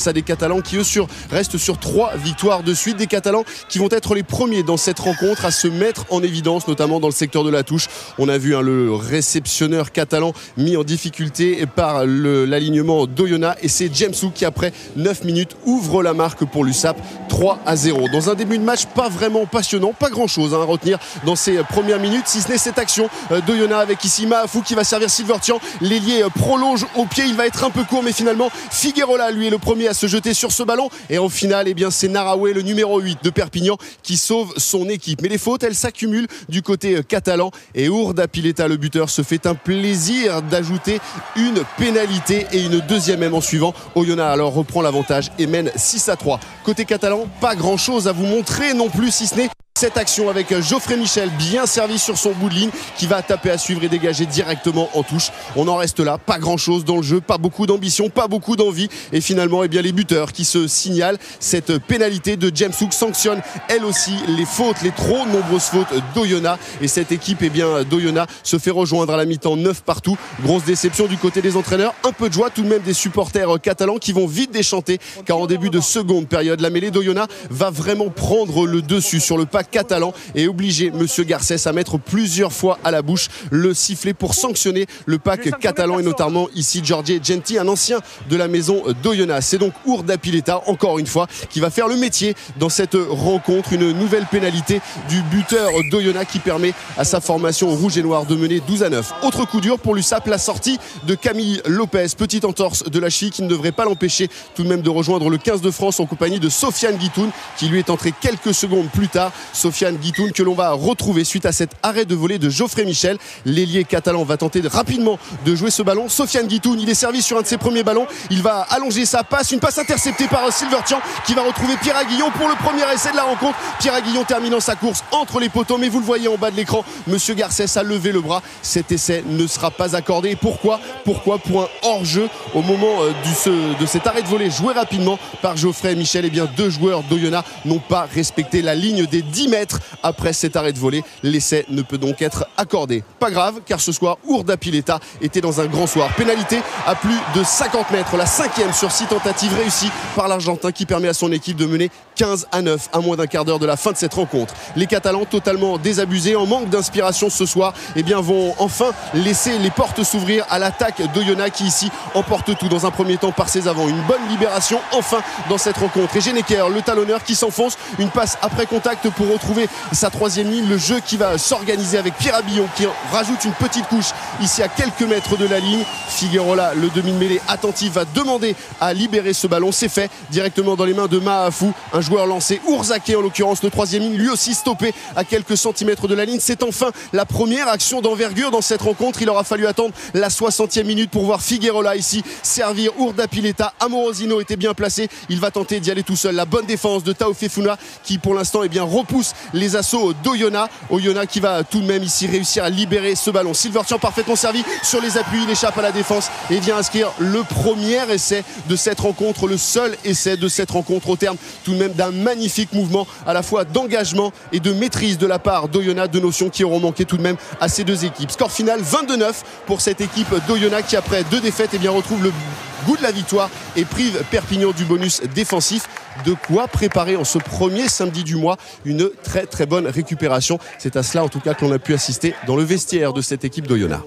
à des Catalans qui eux restent sur 3 victoires de suite, des Catalans qui vont être les premiers dans cette rencontre à se mettre en évidence, notamment dans le secteur de la touche. On a vu le réceptionneur catalan mis en difficulté par l'alignement d'Oyonnax, et c'est James Hook qui après 9 minutes ouvre la marque pour l'USAP, 3-0. Dans un début de match pas vraiment passionnant, pas grand chose à retenir dans ces premières minutes, si ce n'est cette action d'Oyonnax avec ici Mahafou qui va servir Silvertian. L'ailier prolonge au pied, il va être un peu court, mais finalement Figuerola lui est le premier à se jeter sur ce ballon, et en finale c'est Naraoué, le numéro 8 de Perpignan, qui sauve son équipe. Mais les fautes, elles s'accumulent du côté catalan, et Urdapilleta, le buteur, se fait un plaisir d'ajouter une pénalité et une deuxième même en suivant. Oyonnax alors reprend l'avantage et mène 6-3. Côté catalan, pas grand chose à vous montrer non plus, si ce n'est cette action avec Geoffrey Michel, bien servi sur son bout de ligne, qui va taper à suivre et dégager directement en touche. On en reste là, pas grand chose dans le jeu, pas beaucoup d'ambition, pas beaucoup d'envie, et finalement les buteurs qui se signalent. Cette pénalité de James Hook sanctionne elle aussi les fautes, les trop nombreuses fautes d'Oyonnax, et cette équipe d'Oyonnax se fait rejoindre à la mi-temps 9 partout. Grosse déception du côté des entraîneurs, un peu de joie tout de même des supporters catalans qui vont vite déchanter, car en début de seconde période, la mêlée d'Oyonnax va vraiment prendre le dessus sur le pack catalan et obliger Monsieur Garcès à mettre plusieurs fois à la bouche le sifflet pour sanctionner le pack catalan, et notamment ici Jorge Genti, un ancien de la maison d'Oyonnax. C'est donc Urdapilleta, encore une fois, qui va faire le métier dans cette rencontre. Une nouvelle pénalité du buteur d'Oyonnax qui permet à sa formation rouge et noire de mener 12-9. Autre coup dur pour l'USAP, la sortie de Camille Lopez, petite entorse de la cheville qui ne devrait pas l'empêcher tout de même de rejoindre le 15 de France en compagnie de Sofiane Guitoun, qui lui est entré quelques secondes plus tard. Sofiane Guitoun que l'on va retrouver suite à cet arrêt de volée de Geoffrey Michel. L'ailier catalan va tenter rapidement de jouer ce ballon. Sofiane Guitoun, il est servi sur un de ses premiers ballons, il va allonger sa passe, une passe interceptée par Silvertian qui va retrouver Pierre Aguillon pour le premier essai de la rencontre. Pierre Aguillon terminant sa course entre les poteaux, mais vous le voyez en bas de l'écran, Monsieur Garcès a levé le bras. Cet essai ne sera pas accordé. Et pourquoi pour un hors-jeu au moment de cet arrêt de volée joué rapidement par Geoffrey Michel. Deux joueurs d'Oyonnax n'ont pas respecté la ligne des 10 mètres après cet arrêt de volée. L'essai ne peut donc être accordé. Pas grave, car ce soir Urdapilleta était dans un grand soir. Pénalité à plus de 50 mètres, la 5e sur 6 tentatives réussies par l'Argentin, qui permet à son équipe de mener 15-9 à moins d'un quart d'heure de la fin de cette rencontre. Les Catalans, totalement désabusés, en manque d'inspiration ce soir, vont enfin laisser les portes s'ouvrir à l'attaque d'Oyonnax, qui ici emporte tout dans un premier temps par ses avants. Une bonne libération enfin dans cette rencontre. Et Geneker, le talonneur, qui s'enfonce, une passe après contact pour retrouver sa 3e ligne. Le jeu qui va s'organiser avec Pierre Aguillon qui rajoute une petite couche ici à quelques mètres de la ligne. Figuerola, le demi-mêlée attentif, va demander à libérer ce ballon. C'est fait directement dans les mains de Mahafou, un joueur lancé. Ourzaké en l'occurrence, le 3e ligne, lui aussi stoppé à quelques centimètres de la ligne. C'est enfin la première action d'envergure dans cette rencontre. Il aura fallu attendre la 60e minute pour voir Figuerola ici servir Urdapilleta. Amorosino était bien placé, il va tenter d'y aller tout seul. La bonne défense de Taoufé Founa qui pour l'instant repousse les assauts d'Oyonnax. Oyonnax qui va tout de même ici réussir à libérer ce ballon. Silvertian parfaitement servi sur les appuis, il échappe à la défense et vient inscrire le premier essai de cette rencontre, le seul essai de cette rencontre, au terme tout de même d'un magnifique mouvement à la fois d'engagement et de maîtrise de la part d'Oyonnax, deux notions qui auront manqué tout de même à ces deux équipes. Score final 22-9 pour cette équipe d'Oyonnax qui après 2 défaites retrouve le goût de la victoire et prive Perpignan du bonus défensif. De quoi préparer en ce premier samedi du mois une très très bonne récupération. C'est à cela en tout cas qu'on a pu assister dans le vestiaire de cette équipe d'Oyonnax.